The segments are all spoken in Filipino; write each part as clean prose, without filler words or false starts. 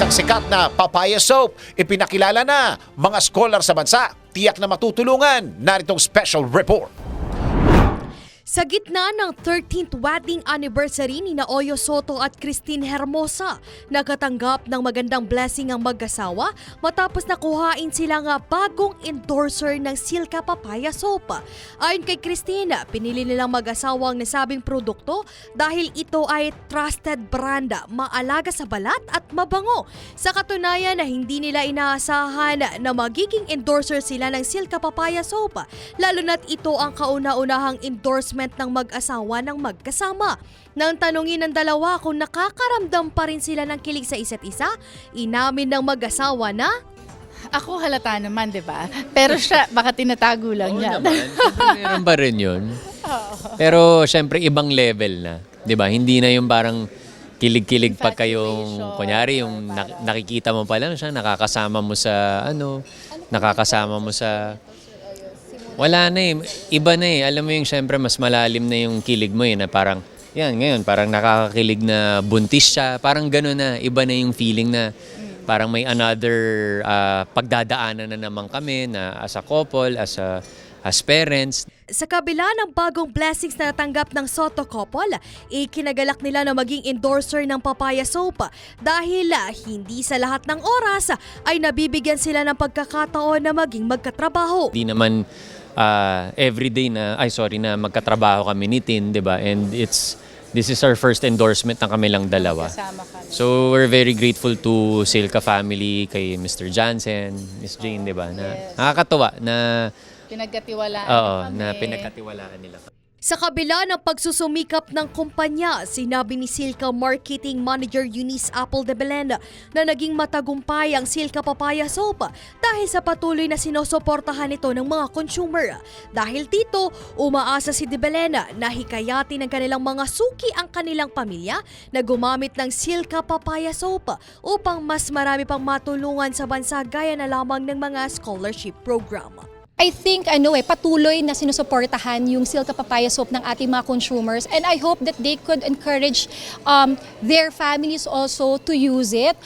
isang sikat na papaya soap. Ipinakilala na mga scholar sa bansa. Tiyak na matutulungan. Naritong special report. Sa gitna ng 13th wedding anniversary ni Oyo Soto at Christine Hermosa, nakatanggap ng magandang blessing ang mag-asawa matapos nakuhain sila nga bagong endorser ng Silka Papaya Soap. Ayon kay Christine, pinili nilang mag-asawa ang nasabing produkto dahil ito ay trusted brand, maalaga sa balat at mabango. Sa katunayan na hindi nila inaasahan na magiging endorser sila ng Silka Papaya Soap, lalo na't ito ang kauna-unahang endorsement ng mag-asawa ng magkasama. Nang tanungin ng dalawa kung nakakaramdam pa rin sila ng kilig sa isa't isa, inamin ng mag-asawa na, Ako halata naman, di ba? Pero siya, baka tinatago lang niya. Meron pa rin yun. Pero syempre ibang level na. Di ba? Hindi na yung parang kilig-kilig pag kayong, kunyari yung nakikita mo pa lang siya, nakakasama mo sa wala na eh. Iba na eh. Alam mo yung syempre mas malalim na yung kilig mo eh, na parang, yan ngayon, parang nakakakilig na buntis siya. Parang gano'n na. Iba na yung feeling na parang may another pagdadaanan na naman kami na as a couple, as parents. sa kabila ng bagong blessings na natanggap ng Soto couple, ikinagalak nila na maging endorser ng Papaya Soap dahil hindi sa lahat ng oras ay nabibigyan sila ng pagkakataon na maging magkatrabaho. Di naman everyday na magkatrabaho kami ni Tin, 'di ba? And this is our first endorsement ng kami lang dalawa. So we're very grateful to Silka family, kay Mr. Jansen, Miss Jane, 'di ba? Na nakakatuwa na Pinagkatiwalaan na pinagkatiwalaan nila. Sa kabila ng pagsusumikap ng kumpanya, sinabi ni Silka Marketing Manager Eunice Apple de Belen na naging matagumpay ang Silka Papaya Soap dahil sa patuloy na sinusuportahan ito ng mga consumer. Dahil dito, umaasa si de Belen na hikayatin ng kanilang mga suki ang kanilang pamilya na gumamit ng Silka Papaya Soap upang mas marami pang matulungan sa bansa gaya na lamang ng mga scholarship program. I think patuloy na sinusuportahan yung Silka Papaya Soap ng ating mga consumers, and I hope that they could encourage their families also to use it.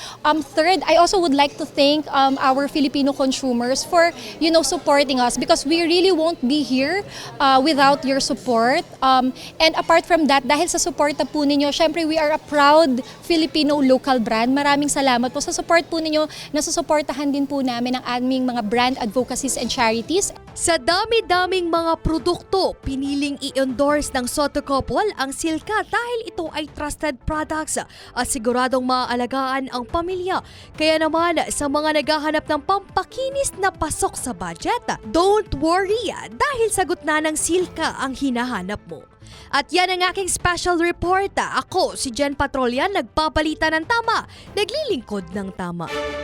Third, I also would like to thank our Filipino consumers for supporting us, because we really won't be here without your support. And apart from that, dahil sa suporta po ninyo, syempre we are a proud Filipino local brand. Maraming salamat po sa support po ninyo. Nasusuportahan din po namin ang aming mga brand advocacies and charities. Sa dami-daming mga produkto, piniling i-endorse ng Soto couple ang Silka dahil ito ay trusted products at siguradong maaalagaan ang pamilya. Kaya naman sa mga naghahanap ng pampakinis na pasok sa budget, don't worry dahil sagot na ng Silka ang hinahanap mo. At yan ang aking special report. Ako si Jen Patrolyan, nagpabalita ng tama, naglilingkod ng tama.